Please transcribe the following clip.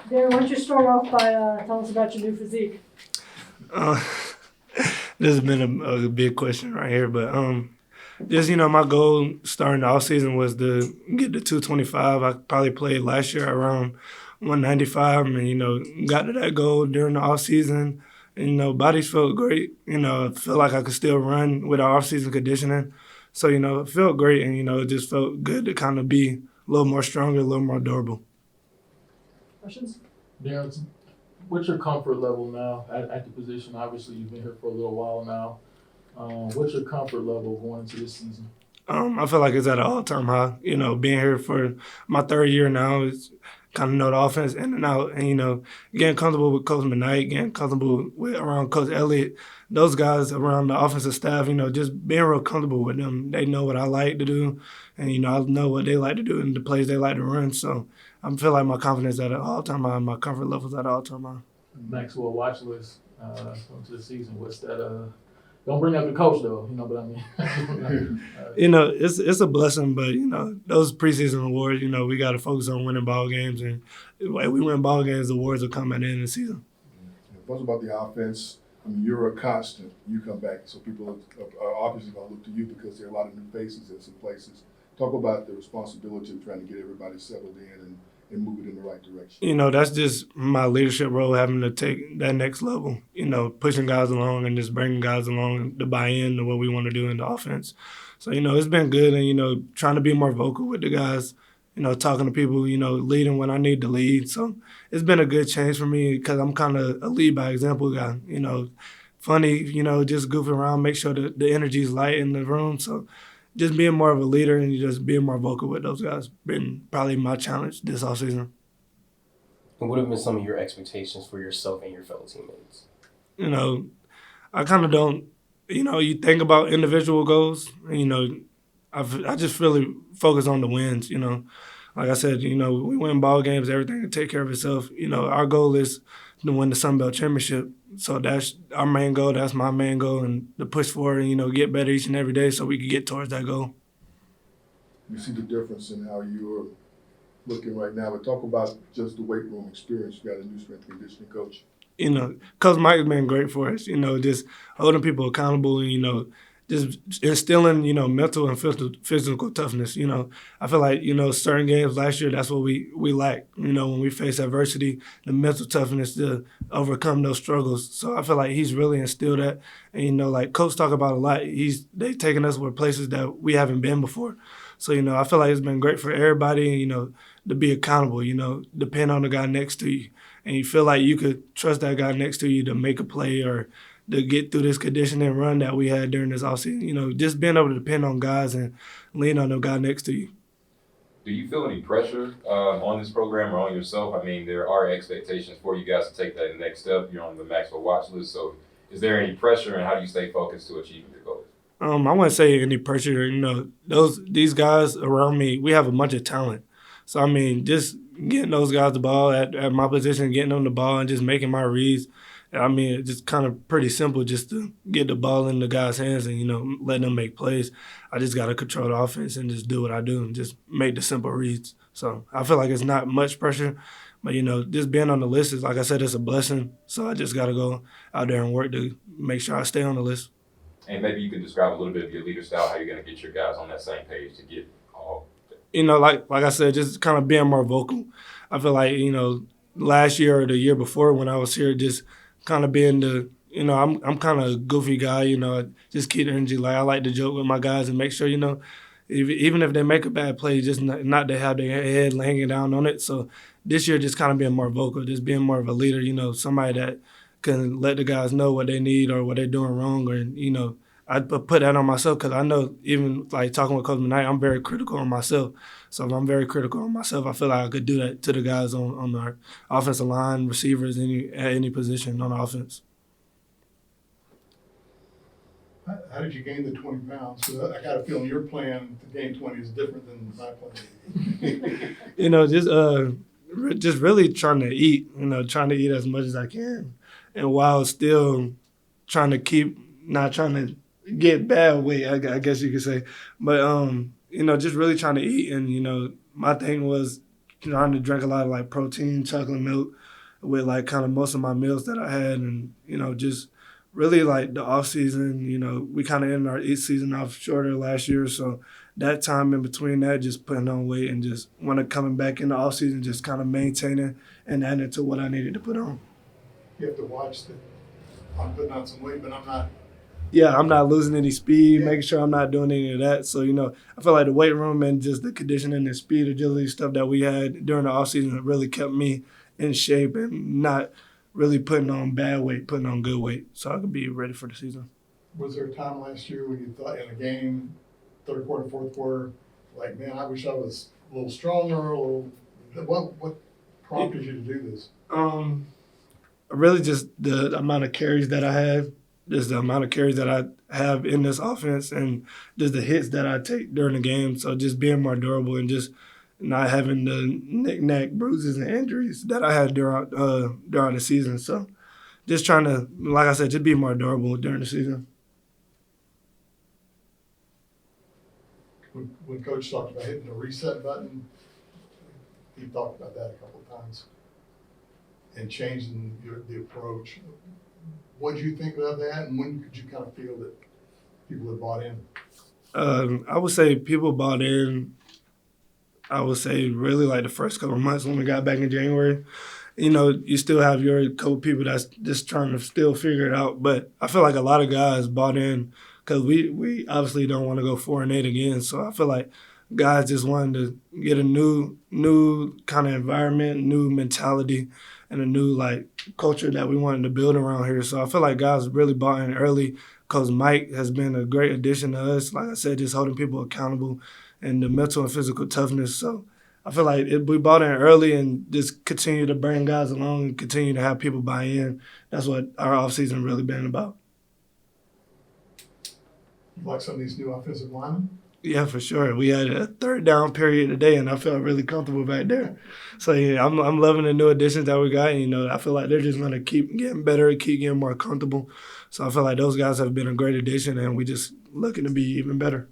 Darren, why don't you start off by telling us about your new physique? Uh, this has been a big question right here, but just my goal starting the off season was to get to 225. I probably played last year around 195, and got to that goal during the off season. And bodies felt great. I felt like I could still run with our off season conditioning, so it felt great, and it just felt good to kind of be a little more stronger, a little more durable. Questions? Darren, what's your comfort level now at the position? Obviously, you've been here for a little while now. What's your comfort level going into this season? I feel like it's at an all-time high. Being here for my third year now, it's kind of know the offense in and out, and getting comfortable with Coach McKnight, getting comfortable around Coach Elliott, those guys around the offensive staff. Just being real comfortable with them. They know what I like to do, and I know what they like to do and the plays they like to run. So I feel like my confidence at an all-time high, my comfort levels at an all-time high. Maxwell watch list going to the season. What's that? Don't bring up the coach though, but I mean. It's a blessing, but those preseason awards, we got to focus on winning ball games, and if we win ball games, the awards will come at the end of the season. What's about the offense? I mean, you're a constant. You come back, so people are obviously going to look to you because there are a lot of new faces in some places. Talk about the responsibility of trying to get everybody settled in and move it in the right direction. That's just my leadership role, having to take that next level, pushing guys along and just bringing guys along to buy in to what we want to do in the offense. So, it's been good, and, trying to be more vocal with the guys, talking to people, leading when I need to lead. So it's been a good change for me because I'm kind of a lead by example guy, funny, just goofing around, make sure that the energy is light in the room. So just being more of a leader and just being more vocal with those guys been probably my challenge this offseason. And what have been some of your expectations for yourself and your fellow teammates? I kind of don't, you think about individual goals, and, I just really focus on the wins, Like I said, we win ball games, everything can take care of itself. Our goal is to win the Sun Belt Championship. So that's our main goal. That's my main goal, and to push forward and, get better each and every day so we can get towards that goal. You see the difference in how you're looking right now, but talk about just the weight room experience. You got a new strength and conditioning coach. Coach Mike's been great for us, just holding people accountable and, just instilling, mental and physical toughness. I feel like, certain games last year, that's what we lacked. When we face adversity, the mental toughness to overcome those struggles. So I feel like he's really instilled that. And, like Coach talk about a lot, they've taken us to places that we haven't been before. So, I feel like it's been great for everybody, to be accountable, depend on the guy next to you. And you feel like you could trust that guy next to you to make a play or to get through this conditioning run that we had during this offseason. Just being able to depend on guys and lean on the guy next to you. Do you feel any pressure on this program or on yourself? I mean, there are expectations for you guys to take that next step. You're on the Maxwell watch list. So is there any pressure, and how do you stay focused to achieving your goals? I wouldn't say any pressure. These guys around me, we have a bunch of talent. So, I mean, just getting those guys the ball at my position, getting them the ball and just making my reads. I mean, it's just kind of pretty simple just to get the ball in the guys' hands and, let them make plays. I just got to control the offense and just do what I do and just make the simple reads. So I feel like it's not much pressure, but, just being on the list is, like I said, it's a blessing. So I just got to go out there and work to make sure I stay on the list. And maybe you can describe a little bit of your leader style, how you're going to get your guys on that same page to get all. Like I said, just kind of being more vocal. I feel like, last year or the year before when I was here, just kind of being the, I'm kind of a goofy guy, I just keep the energy light. I like to joke with my guys and make sure, even if they make a bad play, just not to have their head hanging down on it. So this year, just kind of being more vocal, just being more of a leader, somebody that can let the guys know what they need or what they're doing wrong, or, I put that on myself because I know even like talking with Coach McKnight, I'm very critical on myself. So if I'm very critical on myself, I feel like I could do that to the guys on our offensive line, receivers, at any position on offense. How did you gain the 20 pounds? So I got a feeling your plan to gain 20 is different than my plan. Just really trying to eat, trying to eat as much as I can. And while still trying to not trying to get bad weight, I guess you could say. But, just really trying to eat. And, my thing was, trying to drink a lot of like protein, chocolate milk with like kind of most of my meals that I had, and just really like the off season. We kind of ended our each season off shorter last year, so that time in between that, just putting on weight and just when coming back in the off season, just kind of maintaining and adding to what I needed to put on. You have to watch that I'm putting on some weight, but I'm not. Yeah, I'm not losing any speed, Yeah. making sure I'm not doing any of that. So, I feel like the weight room and just the conditioning and speed, agility stuff that we had during the off season really kept me in shape and not really putting on bad weight, putting on good weight, so I could be ready for the season. Was there a time last year when you thought in a game, third quarter, fourth quarter, like, man, I wish I was a little stronger, or what prompted you to do this? Really just the amount of carries that I had, just the amount of carries that I have in this offense, and just the hits that I take during the game. So just being more durable and just not having the knick-knack bruises and injuries that I had during the season. So just trying to, like I said, just be more durable during the season. When Coach talked about hitting the reset button, he talked about that a couple of times and changing the approach. What did you think about that, and when could you kind of feel that people had bought in? I would say people bought in. I would say really like the first couple of months when we got back in January. You still have your couple people that's just trying to still figure it out. But I feel like a lot of guys bought in because we obviously don't want to go 4-8 again. So I feel like guys just wanted to get a new kind of environment, new mentality, and a new like culture that we wanted to build around here. So I feel like guys really bought in early. Coach Mike has been a great addition to us. Like I said, just holding people accountable and the mental and physical toughness. So I feel like we bought in early and just continue to bring guys along and continue to have people buy in. That's what our offseason really been about. You like some of these new offensive linemen? Yeah, for sure. We had a third down period today, and I felt really comfortable back there. So, yeah, I'm loving the new additions that we got. And, I feel like they're just going to keep getting better, keep getting more comfortable. So I feel like those guys have been a great addition, and we just looking to be even better.